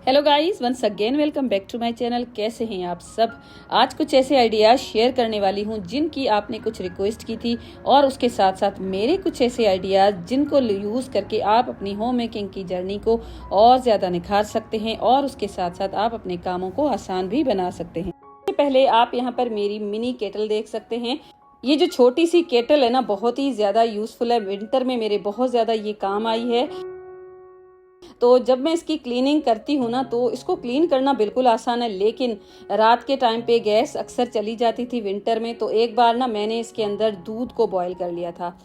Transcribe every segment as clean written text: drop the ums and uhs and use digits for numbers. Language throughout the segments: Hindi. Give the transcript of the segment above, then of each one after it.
Hello guys, once again welcome back to my channel. कैसे हैं आप सब। आज कुछ ऐसे आइडियाज शेयर करने वाली हूं जिनकी आपने कुछ रिक्वेस्ट की थी और उसके साथ साथ मेरे कुछ ऐसे आइडियाज जिनको यूज़ करके आप अपनी होम मेकिंग की जर्नी को और ज़्यादा निखार सकते हैं और उसके साथ साथ आप अपने कामों को आसान भी बना सकते हैं। सबसे पहले आप यहाँ पर मेरी मिनी केटल देख सकते हैं। ये जो छोटी सी केटल है ना, बहुत ही ज़्यादा यूज़फुल है। विंटर में मेरे बहुत ज़्यादा ये काम आई है। तो जब मैं इसकी क्लीनिंग करती हूँ ना, तो इसको क्लीन करना बिल्कुल आसान है, लेकिन रात के टाइम पे गैस अक्सर चली जाती थी विंटर में। तो एक बार ना मैंने इसके अंदर दूध को बॉईल कर लिया था।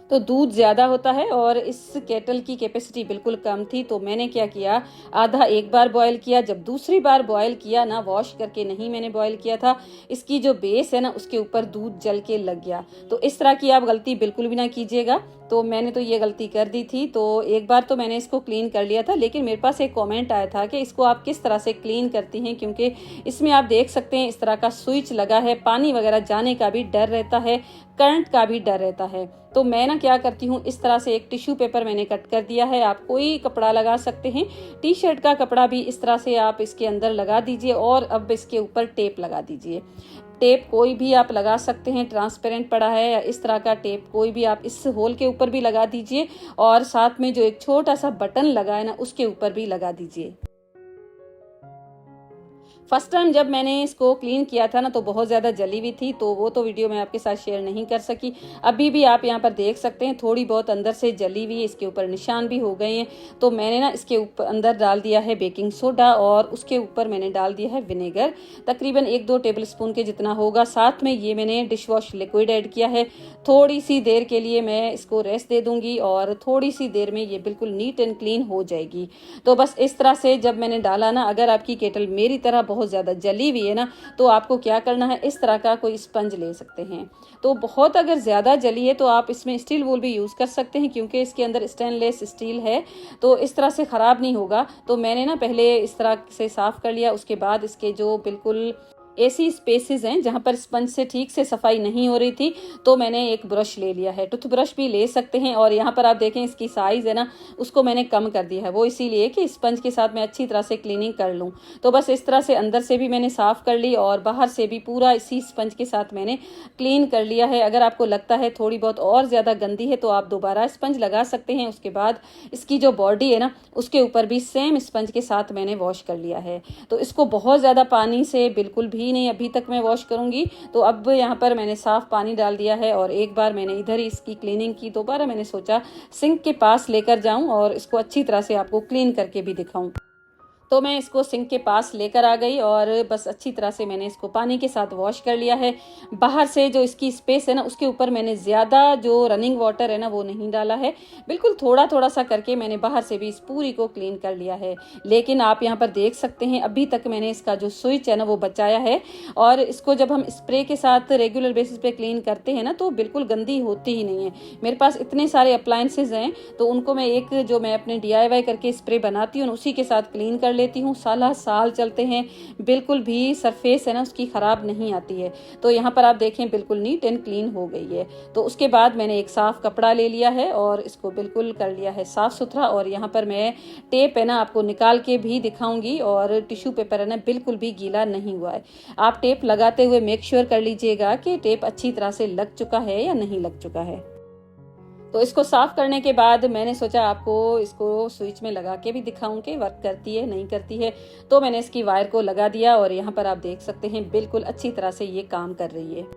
तो दूध ज़्यादा होता है और इस केटल की कैपेसिटी बिल्कुल कम थी। तो मैंने क्या किया, आधा एक बार बॉयल किया। जब दूसरी बार बॉयल किया ना, वॉश करके नहीं मैंने बॉयल किया था, इसकी जो बेस है ना उसके ऊपर दूध जल के लग गया। तो इस तरह की आप गलती बिल्कुल भी ना कीजिएगा। तो मैंने तो ये गलती कर दी थी। तो एक बार तो मैंने इसको क्लीन कर लिया था, लेकिन मेरे पास एक कमेंट आया था कि इसको आप किस तरह से क्लीन करती हैं, क्योंकि इसमें आप देख सकते हैं इस तरह का स्विच लगा है। पानी वगैरह जाने का भी डर रहता है, करंट का भी डर रहता है। तो मैं ना क्या करती हूँ, इस तरह से एक टिश्यू पेपर मैंने कट कर दिया है। आप कोई कपड़ा लगा सकते हैं, टी शर्ट का कपड़ा भी इस तरह से आप इसके अंदर लगा दीजिए और अब इसके ऊपर टेप लगा दीजिए। टेप कोई भी आप लगा सकते हैं, ट्रांसपेरेंट पड़ा है या इस तरह का टेप कोई भी आप इस होल के ऊपर भी लगा दीजिए और साथ में जो एक छोटा सा बटन लगा है ना उसके ऊपर भी लगा दीजिए। फर्स्ट टाइम जब मैंने इसको क्लीन किया था ना, तो बहुत ज़्यादा जली हुई थी, तो वो तो वीडियो मैं आपके साथ शेयर नहीं कर सकी। अभी भी आप यहाँ पर देख सकते हैं थोड़ी बहुत अंदर से जली हुई है, इसके ऊपर निशान भी हो गए हैं। तो मैंने ना इसके ऊपर अंदर डाल दिया है बेकिंग सोडा और उसके ऊपर मैंने डाल दिया है विनेगर, तकरीबन 1-2 टेबल स्पून के जितना होगा। साथ में ये मैंने डिश वॉश लिक्विड ऐड किया है। थोड़ी सी देर के लिए मैं इसको रेस्ट दे दूंगी और थोड़ी सी देर में ये बिल्कुल नीट एंड क्लीन हो जाएगी। तो बस इस तरह से जब मैंने डाला ना, अगर आपकी केटल मेरी तरह बहुत ज़्यादा जली हुई है ना, तो आपको क्या करना है, इस तरह का कोई स्पंज ले सकते हैं। तो बहुत अगर ज़्यादा जली है तो आप इसमें स्टील वूल भी यूज़ कर सकते हैं, क्योंकि इसके अंदर स्टेनलेस स्टील है, तो इस तरह से ख़राब नहीं होगा। तो मैंने ना पहले इस तरह से साफ़ कर लिया। उसके बाद इसके जो बिल्कुल ऐसी स्पेसेस हैं जहां पर स्पंज से ठीक से सफाई नहीं हो रही थी, तो मैंने एक ब्रश ले लिया है। टूथब्रश भी ले सकते हैं। और यहाँ पर आप देखें इसकी साइज़ है ना, उसको मैंने कम कर दिया है, वो इसीलिए कि स्पंज के साथ मैं अच्छी तरह से क्लीनिंग कर लूँ। तो बस इस तरह से अंदर से भी मैंने साफ़ कर ली और बाहर से भी पूरा इसी स्पंज के साथ मैंने क्लीन कर लिया है। अगर आपको लगता है थोड़ी बहुत और ज़्यादा गंदी है तो आप दोबारा स्पंज लगा सकते हैं। उसके बाद इसकी जो बॉडी है ना, उसके ऊपर भी सेम स्पंज के साथ मैंने वॉश कर लिया है। तो इसको बहुत ज़्यादा पानी से बिल्कुल भी नहीं अभी तक मैं वॉश करूंगी। तो अब यहाँ पर मैंने साफ पानी डाल दिया है और एक बार मैंने इधर ही इसकी क्लीनिंग की। दोबारा मैंने सोचा सिंक के पास लेकर जाऊं और इसको अच्छी तरह से आपको क्लीन करके भी दिखाऊं। तो मैं इसको सिंक के पास लेकर आ गई और बस अच्छी तरह से मैंने इसको पानी के साथ वॉश कर लिया है। बाहर से जो इसकी स्पेस है ना, उसके ऊपर मैंने ज़्यादा जो रनिंग वाटर है ना वो नहीं डाला है, बिल्कुल थोड़ा थोड़ा सा करके मैंने बाहर से भी इस पूरी को क्लीन कर लिया है। लेकिन आप यहाँ पर देख सकते हैं अभी तक मैंने इसका जो स्विच है ना वो बचाया है। और इसको जब हम स्प्रे के साथ रेगुलर बेसिस पे क्लीन करते हैं ना, तो बिल्कुल गंदी होती ही नहीं है। मेरे पास इतने सारे अप्लायंसेज हैं, तो उनको मैं एक जो मैं अपने DIY करके स्प्रे बनाती हूँ उसी के साथ क्लीन कर लेती हूँ। साल चलते हैं, बिल्कुल भी सरफेस है ना उसकी खराब नहीं आती है। तो यहाँ पर आप देखें बिल्कुल नीट एंड क्लीन हो गई है। तो उसके बाद मैंने एक साफ कपड़ा ले लिया है और इसको बिल्कुल कर लिया है साफ सुथरा। और यहाँ पर मैं टेप है ना आपको निकाल के भी दिखाऊंगी और टिश्यू पेपर है ना बिल्कुल भी गीला नहीं हुआ है। आप टेप लगाते हुए मेक श्योर कर लीजिएगा कि टेप अच्छी तरह से लग चुका है या नहीं लग चुका है। तो इसको साफ करने के बाद मैंने सोचा आपको इसको स्विच में लगा के भी दिखाऊं कि वर्क करती है नहीं करती है। तो मैंने इसकी वायर को लगा दिया और यहाँ पर आप देख सकते हैं बिल्कुल अच्छी तरह से ये काम कर रही है।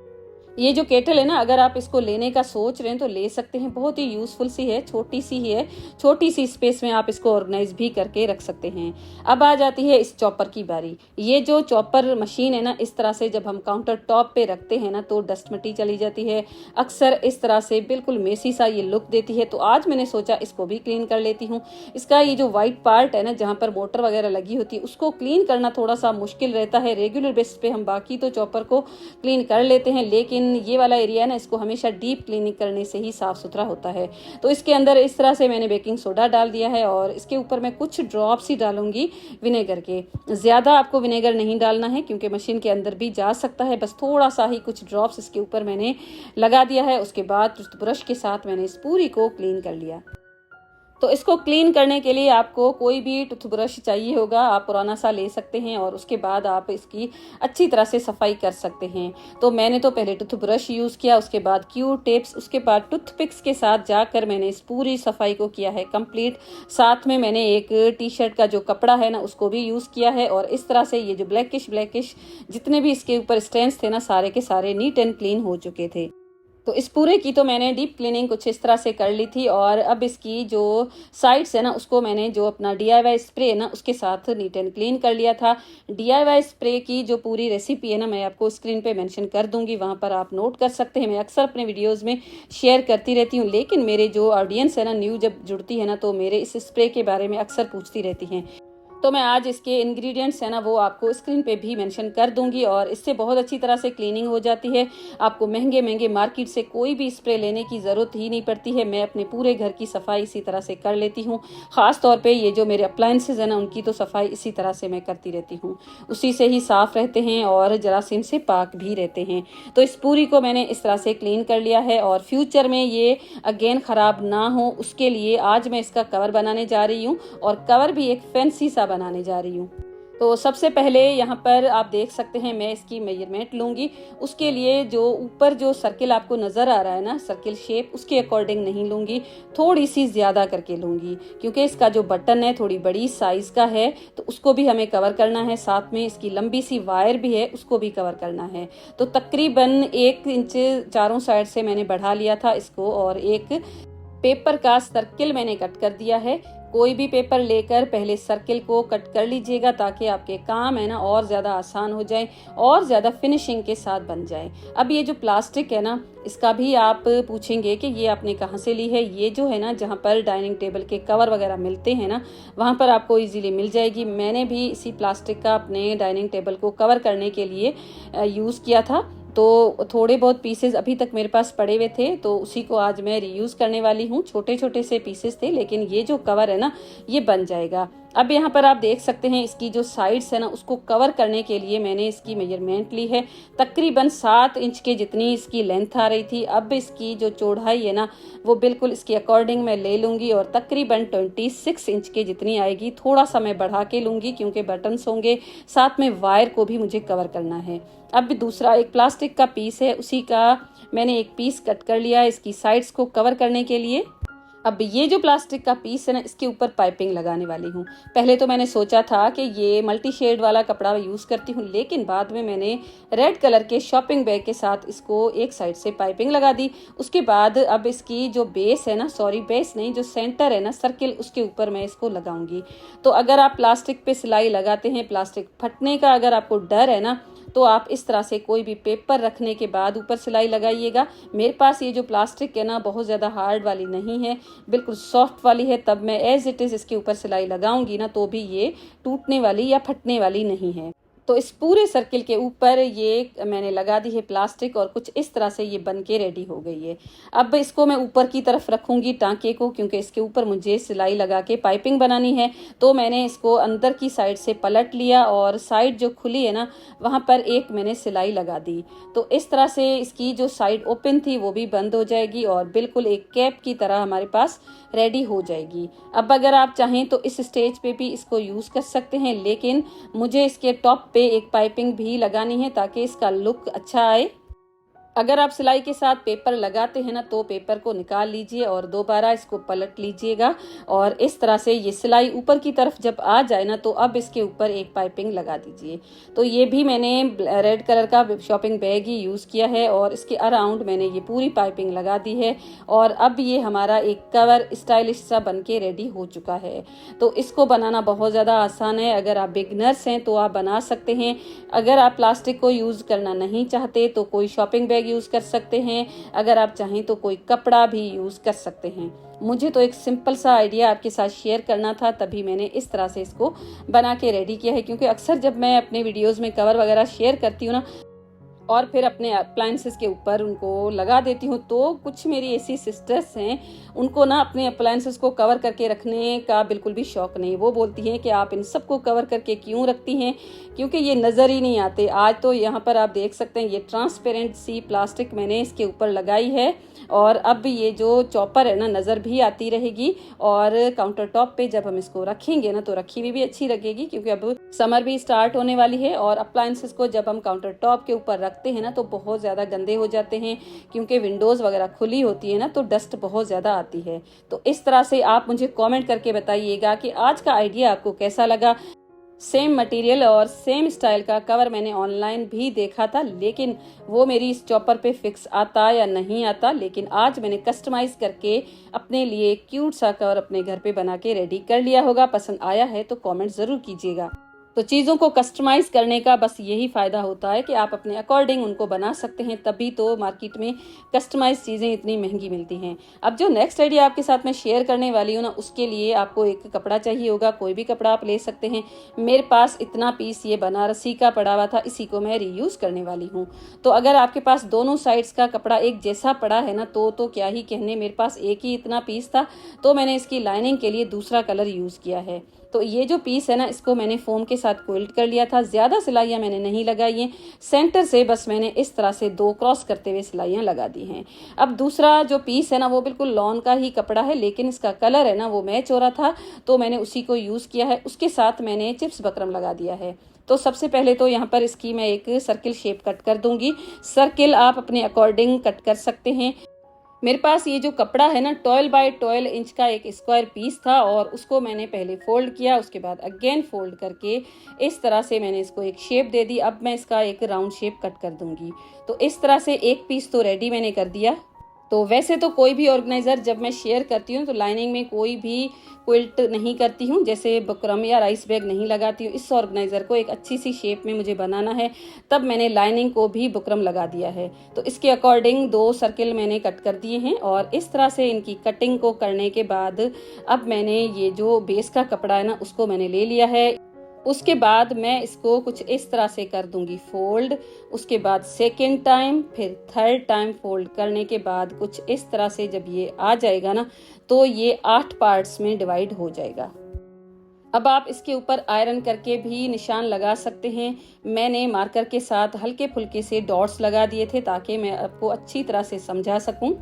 ये जो केटल है ना, अगर आप इसको लेने का सोच रहे हैं तो ले सकते हैं। बहुत ही यूजफुल सी है, छोटी सी ही है, छोटी सी स्पेस में आप इसको ऑर्गेनाइज भी करके रख सकते हैं। अब आ जाती है इस चॉपर की बारी। ये जो चॉपर मशीन है ना, इस तरह से जब हम काउंटर टॉप पे रखते हैं ना तो डस्ट मिट्टी चली जाती है, अक्सर इस तरह से बिल्कुल मेसी सा ये लुक देती है। तो आज मैंने सोचा इसको भी क्लीन कर लेती हूँ। इसका ये जो व्हाइट पार्ट है ना, जहाँ पर मोटर वगैरह लगी होती है, उसको क्लीन करना थोड़ा सा मुश्किल रहता है। रेगुलर बेसिस पे हम बाकी तो चॉपर को क्लीन कर लेते हैं, लेकिन ये वाला एरिया है ना, इसको हमेशा डीप क्लीनिंग करने से ही साफ सुथरा होता है। तो इसके अंदर इस तरह से मैंने बेकिंग सोडा डाल दिया है और इसके ऊपर मैं कुछ ड्रॉप्स ही डालूंगी विनेगर के। ज़्यादा आपको विनेगर नहीं डालना है क्योंकि मशीन के अंदर भी जा सकता है। बस थोड़ा सा ही कुछ ड्रॉप्स इसके ऊपर मैंने लगा दिया है। उसके बाद टूथब्रश के साथ मैंने इस पूरी को क्लीन कर लिया। तो इसको क्लीन करने के लिए आपको कोई भी टूथब्रश चाहिए होगा, आप पुराना सा ले सकते हैं और उसके बाद आप इसकी अच्छी तरह से सफाई कर सकते हैं। तो मैंने तो पहले टूथब्रश यूज़ किया, उसके बाद क्यू टिप्स, उसके बाद टूथपिक्स के साथ जाकर मैंने इस पूरी सफाई को किया है कंप्लीट। साथ में मैंने एक टी शर्ट का जो कपड़ा है ना उसको भी यूज़ किया है और इस तरह से ये जो ब्लैकिश जितने भी इसके ऊपर स्टेन्स थे ना सारे के सारे नीट एंड क्लीन हो चुके थे। तो इस पूरे की तो मैंने डीप क्लीनिंग कुछ इस तरह से कर ली थी और अब इसकी जो साइड्स है ना उसको मैंने जो अपना DIY स्प्रे है ना उसके साथ नीट एंड क्लीन कर लिया था। DIY स्प्रे की जो पूरी रेसिपी है ना मैं आपको स्क्रीन पे मेंशन कर दूंगी, वहां पर आप नोट कर सकते हैं। मैं अक्सर अपने वीडियोस में शेयर करती रहती हूँ, लेकिन मेरे जो ऑडियंस है ना न्यू जब जुड़ती है ना तो मेरे इस स्प्रे के बारे में अक्सर पूछती रहती हैं। तो मैं आज इसके इंग्रेडिएंट्स है ना वो आपको स्क्रीन पे भी मेंशन कर दूंगी और इससे बहुत अच्छी तरह से क्लीनिंग हो जाती है। आपको महंगे मार्केट से कोई भी स्प्रे लेने की ज़रूरत ही नहीं पड़ती है। मैं अपने पूरे घर की सफाई इसी तरह से कर लेती हूँ। ख़ास तौर पे ये जो मेरे अप्लायंसेज है ना उनकी तो सफाई इसी तरह से मैं करती रहती हूँ, उसी से ही साफ़ रहते हैं और जरासीम से पाक भी रहते हैं। तो इस पूरी को मैंने इस तरह से क्लीन कर लिया है और फ्यूचर में ये अगेन ख़राब ना हो उसके लिए आज मैं इसका कवर बनाने जा रही हूँ और कवर भी एक फैंसी सा बनाने जा रही हूँ। तो सबसे पहले यहाँ पर आप देख सकते हैं मैं इसकी मेजरमेंट लूंगी। उसके लिए जो ऊपर जो सर्किल आपको नजर आ रहा है ना सर्किल शेप, उसके अकॉर्डिंग नहीं लूंगी, थोड़ी सी ज्यादा करके लूंगी क्योंकि इसका जो बटन है थोड़ी बड़ी साइज का है तो उसको भी हमें कवर करना है। साथ में इसकी लंबी सी वायर भी है उसको भी कवर करना है। तो तकरीबन 1 इंच चारों साइड से मैंने बढ़ा लिया था इसको और एक पेपर का सर्किल मैंने कट कर दिया है। कोई भी पेपर लेकर पहले सर्किल को कट कर लीजिएगा ताकि आपके काम है ना और ज़्यादा आसान हो जाए और ज़्यादा फिनिशिंग के साथ बन जाए। अब ये जो प्लास्टिक है ना इसका भी आप पूछेंगे कि ये आपने कहाँ से ली है। ये जो है ना जहाँ पर डाइनिंग टेबल के कवर वगैरह मिलते हैं ना वहाँ पर आपको इजीली मिल जाएगी। मैंने भी इसी प्लास्टिक का अपने डाइनिंग टेबल को कवर करने के लिए यूज़ किया था। तो थोड़े बहुत पीसेस अभी तक मेरे पास पड़े हुए थे तो उसी को आज मैं रीयूज़ करने वाली हूँ। छोटे छोटे से पीसेस थे लेकिन ये जो कवर है ना ये बन जाएगा। अब यहाँ पर आप देख सकते हैं इसकी जो साइड्स है ना उसको कवर करने के लिए मैंने इसकी मेजरमेंट ली है। तकरीबन 7 इंच के जितनी इसकी लेंथ आ रही थी। अब इसकी जो चौड़ाई है ना वो बिल्कुल इसके अकॉर्डिंग मैं ले लूँगी और तकरीबन 26 इंच के जितनी आएगी। थोड़ा सा मैं बढ़ा के लूँगी क्योंकि बटन्स होंगे, साथ में वायर को भी मुझे कवर करना है। अब दूसरा एक प्लास्टिक का पीस है, उसी का मैंने एक पीस कट कर लिया है इसकी साइड्स को कवर करने के लिए। अब ये जो प्लास्टिक का पीस है ना इसके ऊपर पाइपिंग लगाने वाली हूँ। पहले तो मैंने सोचा था कि ये मल्टी शेड वाला कपड़ा यूज़ करती हूँ, लेकिन बाद में मैंने रेड कलर के शॉपिंग बैग के साथ इसको एक साइड से पाइपिंग लगा दी। उसके बाद अब इसकी जो बेस है ना, सॉरी बेस नहीं, जो सेंटर है ना सर्किल, उसके ऊपर मैं इसको लगाऊंगी। तो अगर आप प्लास्टिक पे सिलाई लगाते हैं, प्लास्टिक फटने का अगर आपको डर है ना तो आप इस तरह से कोई भी पेपर रखने के बाद ऊपर सिलाई लगाइएगा। मेरे पास ये जो प्लास्टिक है ना बहुत ज़्यादा हार्ड वाली नहीं है, बिल्कुल सॉफ्ट वाली है। तब मैं एज इट इज़ इसके ऊपर सिलाई लगाऊंगी ना तो भी ये टूटने वाली या फटने वाली नहीं है। तो इस पूरे सर्किल के ऊपर ये मैंने लगा दी है प्लास्टिक और कुछ इस तरह से ये बन के रेडी हो गई है। अब इसको मैं ऊपर की तरफ रखूंगी टांके को, क्योंकि इसके ऊपर मुझे सिलाई लगा के पाइपिंग बनानी है। तो मैंने इसको अंदर की साइड से पलट लिया और साइड जो खुली है ना वहाँ पर एक मैंने सिलाई लगा दी। तो इस तरह से इसकी जो साइड ओपन थी वो भी बंद हो जाएगी और बिल्कुल एक कैप की तरह हमारे पास रेडी हो जाएगी। अब अगर आप चाहें तो इस स्टेज पे भी इसको यूज़ कर सकते हैं, लेकिन मुझे इसके टॉप पे एक पाइपिंग भी लगानी है ताकि इसका लुक अच्छा आए। अगर आप सिलाई के साथ पेपर लगाते हैं ना तो पेपर को निकाल लीजिए और दोबारा इसको पलट लीजिएगा और इस तरह से ये सिलाई ऊपर की तरफ जब आ जाए ना तो अब इसके ऊपर एक पाइपिंग लगा दीजिए। तो ये भी मैंने रेड कलर का शॉपिंग बैग ही यूज़ किया है और इसके अराउंड मैंने ये पूरी पाइपिंग लगा दी है और अब ये हमारा एक कवर स्टाइलिश सा बन के रेडी हो चुका है। तो इसको बनाना बहुत ज़्यादा आसान है। अगर आप बिगनर्स हैं तो आप बना सकते हैं। अगर आप प्लास्टिक को यूज़ करना नहीं चाहते तो कोई शॉपिंग बैग यूज़ कर सकते हैं। अगर आप चाहें तो कोई कपड़ा भी यूज़ कर सकते हैं। मुझे तो एक सिंपल सा आइडिया आपके साथ शेयर करना था, तभी मैंने इस तरह से इसको बना के रेडी किया है। क्योंकि अक्सर जब मैं अपने वीडियोस में कवर वगैरह शेयर करती हूँ ना और फिर अपने अप्लायंसेस के ऊपर उनको लगा देती हूँ। तो कुछ मेरी ऐसी सिस्टर्स हैं, उनको ना अपने अप्लायंसेस को कवर करके रखने का बिल्कुल भी शौक नहीं। वो बोलती हैं कि आप इन सबको कवर करके क्यों रखती हैं, क्योंकि ये नज़र ही नहीं आते। आज तो यहाँ पर आप देख सकते हैं, ये ट्रांसपेरेंट सी प्लास्टिक मैंने इसके ऊपर लगाई है, और अब ये जो चॉपर है ना, नज़र भी आती रहेगी, और काउंटर टॉप पे जब हम इसको रखेंगे ना तो रखी हुई भी अच्छी लगेगी, क्योंकि अब समर भी स्टार्ट होने वाली है। और अप्लायंसेस को जब हम काउंटर टॉप के ऊपर रखते हैं ना तो बहुत ज़्यादा गंदे हो जाते हैं, क्योंकि विंडोज़ वगैरह खुली होती है ना, तो डस्ट बहुत ज़्यादा आती है। तो इस तरह से आप मुझे कमेंट करके बताइएगा कि आज का आइडिया आपको कैसा लगा। सेम मटेरियल और सेम स्टाइल का कवर मैंने ऑनलाइन भी देखा था, लेकिन वो मेरी इस चॉपर पे फिक्स आता या नहीं आता। लेकिन आज मैंने कस्टमाइज करके अपने लिए क्यूट सा कवर अपने घर पे बना के रेडी कर लिया होगा। पसंद आया है तो कमेंट ज़रूर कीजिएगा। तो चीज़ों को कस्टमाइज करने का बस यही फ़ायदा होता है कि आप अपने अकॉर्डिंग उनको बना सकते हैं, तभी तो मार्केट में कस्टमाइज चीज़ें इतनी महंगी मिलती हैं। अब जो नेक्स्ट आइडिया आपके साथ मैं शेयर करने वाली हूँ ना, उसके लिए आपको एक कपड़ा चाहिए होगा। कोई भी कपड़ा आप ले सकते हैं। मेरे पास इतना पीस ये बनारसी का पड़ा हुआ था, इसी को मैं रीयूज़ करने वाली हूँ। तो अगर आपके पास दोनों साइड्स का कपड़ा एक जैसा पड़ा है ना, तो क्या ही कहने, मेरे पास एक ही इतना पीस था, तो मैंने इसकी लाइनिंग के लिए दूसरा कलर यूज़ किया है। तो ये जो पीस है ना, इसको मैंने फोम के साथ क्विल्ट कर लिया था। ज़्यादा सिलाइयाँ मैंने नहीं लगाई हैं, सेंटर से बस मैंने इस तरह से 2 क्रॉस करते हुए सिलाइयाँ लगा दी हैं। अब दूसरा जो पीस है ना, वो बिल्कुल लॉन का ही कपड़ा है, लेकिन इसका कलर है ना वो मैच हो रहा था, तो मैंने उसी को यूज़ किया है। उसके साथ मैंने चिप्स बकरम लगा दिया है। तो सबसे पहले तो यहाँ पर इसकी मैं एक सर्किल शेप कट कर दूंगी। सर्किल आप अपने अकॉर्डिंग कट कर सकते हैं। मेरे पास ये जो कपड़ा है ना, 12 बाय 12 इंच का एक स्क्वायर पीस था, और उसको मैंने पहले फोल्ड किया, उसके बाद अगेन फोल्ड करके इस तरह से मैंने इसको एक शेप दे दी। अब मैं इसका एक राउंड शेप कट कर दूंगी। तो इस तरह से एक पीस तो रेडी मैंने कर दिया। तो वैसे तो कोई भी ऑर्गेनाइज़र जब मैं शेयर करती हूँ तो लाइनिंग में कोई भी क्विल्ट नहीं करती हूँ, जैसे बुकरम या राइस बैग नहीं लगाती हूँ। इस ऑर्गेनाइज़र को एक अच्छी सी शेप में मुझे बनाना है, तब मैंने लाइनिंग को भी बुकरम लगा दिया है। तो इसके अकॉर्डिंग 2 सर्किल मैंने कट कर दिए हैं, और इस तरह से इनकी कटिंग को करने के बाद अब मैंने ये जो बेस का कपड़ा है ना, उसको मैंने ले लिया है। उसके बाद मैं इसको कुछ इस तरह से कर दूंगी फोल्ड। उसके बाद सेकेंड टाइम, फिर थर्ड टाइम फोल्ड करने के बाद कुछ इस तरह से जब ये आ जाएगा ना, तो ये 8 पार्ट्स में डिवाइड हो जाएगा। अब आप इसके ऊपर आयरन करके भी निशान लगा सकते हैं। मैंने मार्कर के साथ हल्के फुल्के से डॉट्स लगा दिए थे, ताकि मैं आपको अच्छी तरह से समझा सकूं।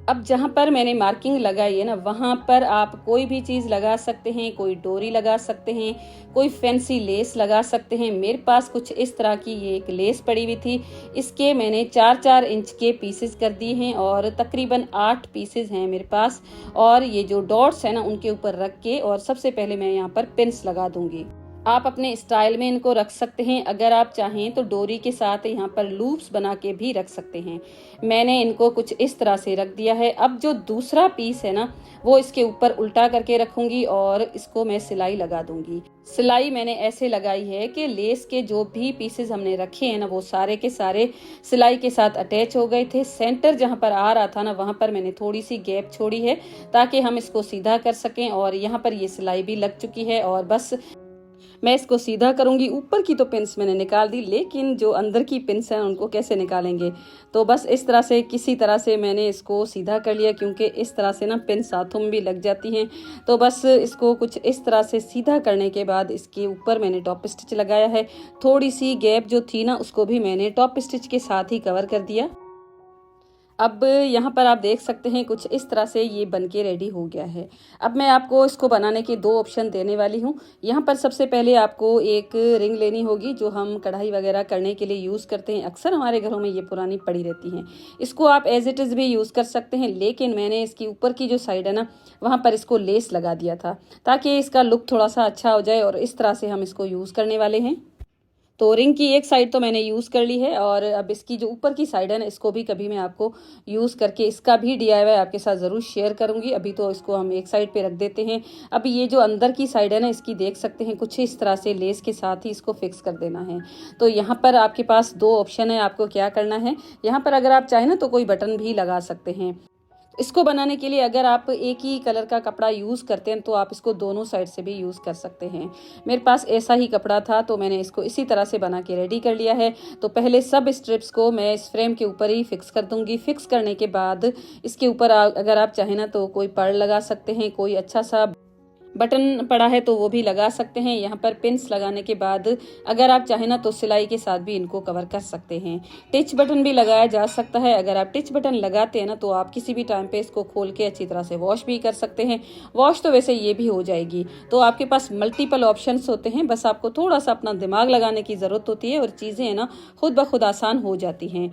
अब जहाँ पर मैंने मार्किंग लगाई है ना, वहाँ पर आप कोई भी चीज़ लगा सकते हैं। कोई डोरी लगा सकते हैं, कोई फैंसी लेस लगा सकते हैं। मेरे पास कुछ इस तरह की ये एक लेस पड़ी हुई थी, इसके मैंने 4-4 इंच के पीसेस कर दिए हैं, और तकरीबन 8 पीसेस हैं मेरे पास। और ये जो डॉट्स है ना, उनके ऊपर रख के, और सबसे पहले मैं यहाँ पर पिन्स लगा दूंगी। आप अपने स्टाइल में इनको रख सकते हैं। अगर आप चाहें तो डोरी के साथ यहाँ पर लूप्स बना के भी रख सकते हैं। मैंने इनको कुछ इस तरह से रख दिया है। अब जो दूसरा पीस है ना, वो इसके ऊपर उल्टा करके रखूंगी, और इसको मैं सिलाई लगा दूंगी। सिलाई मैंने ऐसे लगाई है कि लेस के जो भी पीसेस हमने रखे हैं ना, वो सारे के सारे सिलाई के साथ अटैच हो गए थे। सेंटर जहाँ पर आ रहा था ना, वहाँ पर मैंने थोड़ी सी गैप छोड़ी है, ताकि हम इसको सीधा कर सकें। और यहाँ पर ये सिलाई भी लग चुकी है, और बस मैं इसको सीधा करूंगी। ऊपर की तो पिन्स मैंने निकाल दी, लेकिन जो अंदर की पिन्स हैं उनको कैसे निकालेंगे। तो बस इस तरह से किसी तरह से मैंने इसको सीधा कर लिया, क्योंकि इस तरह से ना पिन्स हाथों में भी लग जाती हैं। तो बस इसको कुछ इस तरह से सीधा करने के बाद इसके ऊपर मैंने टॉप स्टिच लगाया है। थोड़ी सी गैप जो थी ना, उसको भी मैंने टॉप स्टिच के साथ ही कवर कर दिया। अब यहाँ पर आप देख सकते हैं कुछ इस तरह से ये बनके रेडी हो गया है। अब मैं आपको इसको बनाने के 2 ऑप्शन देने वाली हूँ। यहाँ पर सबसे पहले आपको एक रिंग लेनी होगी, जो हम कढ़ाई वगैरह करने के लिए यूज़ करते हैं। अक्सर हमारे घरों में ये पुरानी पड़ी रहती हैं। इसको आप एज इट इज़ भी यूज़ कर सकते हैं, लेकिन मैंने इसकी ऊपर की जो साइड है ना, वहाँ पर इसको लेस लगा दिया था, ताकि इसका लुक थोड़ा सा अच्छा हो जाए। और इस तरह से हम इसको यूज़ करने वाले हैं। तो रिंग की एक साइड तो मैंने यूज़ कर ली है, और अब इसकी जो ऊपर की साइड है ना, इसको भी कभी मैं आपको यूज़ करके इसका भी DIY आपके साथ ज़रूर शेयर करूंगी। अभी तो इसको हम एक साइड पे रख देते हैं। अब ये जो अंदर की साइड है ना, इसकी देख सकते हैं कुछ इस तरह से लेस के साथ ही इसको फिक्स कर देना है। तो यहाँ पर आपके पास 2 ऑप्शन है, आपको क्या करना है। यहाँ पर अगर आप चाहें ना तो कोई बटन भी लगा सकते हैं। इसको बनाने के लिए अगर आप एक ही कलर का कपड़ा यूज़ करते हैं तो आप इसको दोनों साइड से भी यूज़ कर सकते हैं। मेरे पास ऐसा ही कपड़ा था तो मैंने इसको इसी तरह से बना के रेडी कर लिया है। तो पहले सब स्ट्रिप्स को मैं इस फ्रेम के ऊपर ही फिक्स कर दूंगी। फिक्स करने के बाद इसके ऊपर अगर आप चाहें ना तो कोई पर्ल लगा सकते हैं, कोई अच्छा सा बटन पड़ा है तो वो भी लगा सकते हैं। यहाँ पर पिन्स लगाने के बाद अगर आप चाहें ना तो सिलाई के साथ भी इनको कवर कर सकते हैं। टिच बटन भी लगाया जा सकता है। अगर आप टिच बटन लगाते हैं ना तो आप किसी भी टाइम पे इसको खोल के अच्छी तरह से वॉश भी कर सकते हैं। वॉश तो वैसे ये भी हो जाएगी। तो आपके पास मल्टीपल ऑप्शंस होते हैं, बस आपको थोड़ा सा अपना दिमाग लगाने की ज़रूरत होती है और चीज़ें ना खुद ब खुद आसान हो जाती हैं।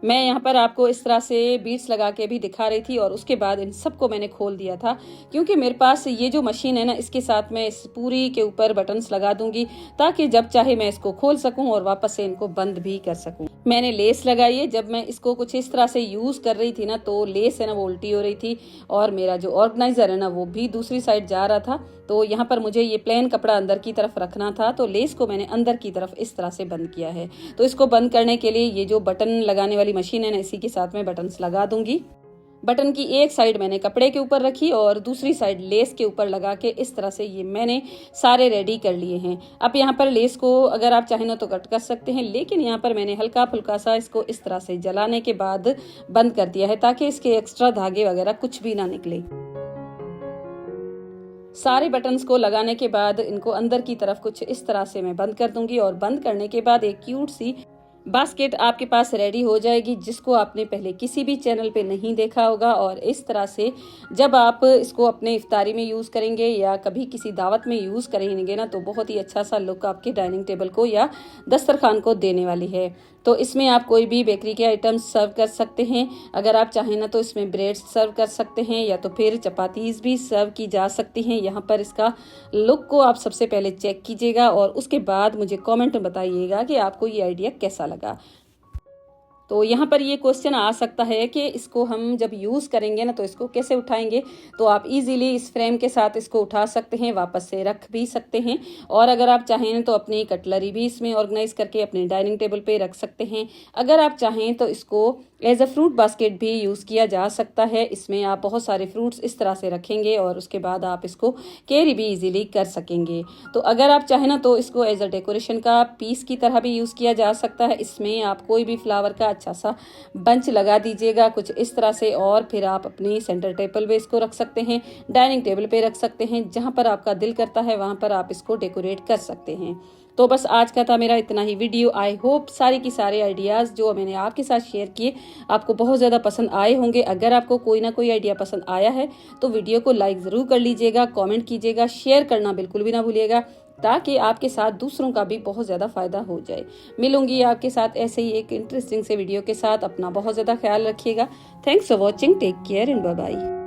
मैं यहाँ पर आपको इस तरह से बीड्स लगा के भी दिखा रही थी और उसके बाद इन सबको मैंने खोल दिया था, क्योंकि मेरे पास ये जो मशीन है ना इसके साथ मैं इस पूरी के ऊपर बटन्स लगा दूंगी ताकि जब चाहे मैं इसको खोल सकूं और वापस से इनको बंद भी कर सकूं। मैंने लेस लगाई है। जब मैं इसको कुछ इस तरह से यूज कर रही थी ना तो लेस है ना वो उल्टी हो रही थी और मेरा जो ऑर्गेनाइजर है ना वो भी दूसरी साइड जा रहा था। तो यहाँ पर मुझे ये प्लेन कपड़ा अंदर की तरफ रखना था तो लेस को मैंने अंदर की तरफ इस तरह से बंद किया है। तो इसको बंद करने के लिए ये जो बटन लगाने वाली मशीन है ना इसी के साथ में बटन्स लगा दूंगी। बटन की एक साइड मैंने कपड़े के ऊपर रखी और दूसरी साइड लेस के ऊपर लगा के इस तरह से ये मैंने सारे रेडी कर लिए हैं। अब यहाँ पर लेस को अगर आप चाहें ना तो कट कर सकते हैं, लेकिन यहाँ पर मैंने हल्का फुल्का सा इसको इस तरह से जलाने के बाद बंद कर दिया है ताकि इसके एक्स्ट्रा धागे वगैरह कुछ भी ना निकले। सारे बटन्स को लगाने के बाद इनको अंदर की तरफ कुछ इस तरह से मैं बंद कर दूंगी और बंद करने के बाद एक क्यूट सी बास्केट आपके पास रेडी हो जाएगी जिसको आपने पहले किसी भी चैनल पे नहीं देखा होगा। और इस तरह से जब आप इसको अपने इफ्तारी में यूज़ करेंगे या कभी किसी दावत में यूज़ करेंगे ना तो बहुत ही अच्छा सा लुक आपके डाइनिंग टेबल को या दस्तरखान को देने वाली है। तो इसमें आप कोई भी बेकरी के आइटम्स सर्व कर सकते हैं। अगर आप चाहें ना तो इसमें ब्रेड्स सर्व कर सकते हैं या तो फिर चपातीज भी सर्व की जा सकती हैं। यहाँ पर इसका लुक को आप सबसे पहले चेक कीजिएगा और उसके बाद मुझे कमेंट में बताइएगा कि आपको ये आइडिया कैसा लगा। तो यहाँ पर ये क्वेश्चन आ सकता है कि इसको हम जब यूज़ करेंगे ना तो इसको कैसे उठाएंगे। तो आप इजीली इस फ्रेम के साथ इसको उठा सकते हैं, वापस से रख भी सकते हैं और अगर आप चाहें तो अपनी कटलरी भी इसमें ऑर्गेनाइज करके अपने डाइनिंग टेबल पे रख सकते हैं। अगर आप चाहें तो इसको एज अ फ्रूट बास्केट भी यूज़ किया जा सकता है। इसमें आप बहुत सारे फ्रूट्स इस तरह से रखेंगे और उसके बाद आप इसको कैरी भी इजीली कर सकेंगे। तो अगर आप चाहें ना तो इसको एज अ डेकोरेशन का पीस की तरह भी यूज़ किया जा सकता है। इसमें आप कोई भी फ्लावर का अच्छा सा बंच लगा दीजिएगा कुछ इस तरह से और फिर आप अपनी सेंटर टेबल पे इसको रख सकते हैं, डाइनिंग टेबल पे रख सकते हैं, जहां पर आपका दिल करता है वहां पर आप इसको डेकोरेट कर सकते हैं। तो बस आज का था मेरा इतना ही वीडियो। आई होप सारे की सारे आइडियाज़ जो मैंने आपके साथ शेयर किए आपको बहुत ज़्यादा पसंद आए होंगे। अगर आपको कोई ना कोई आइडिया पसंद आया है तो वीडियो को लाइक ज़रूर कर लीजिएगा, कमेंट कीजिएगा, शेयर करना बिल्कुल भी ना भूलिएगा ताकि आपके साथ दूसरों का भी बहुत ज़्यादा फ़ायदा हो जाए। मिलूंगी आपके साथ ऐसे ही एक इंटरेस्टिंग से वीडियो के साथ। अपना बहुत ज़्यादा ख्याल रखिएगा। Thanks for watching, take care and bye bye.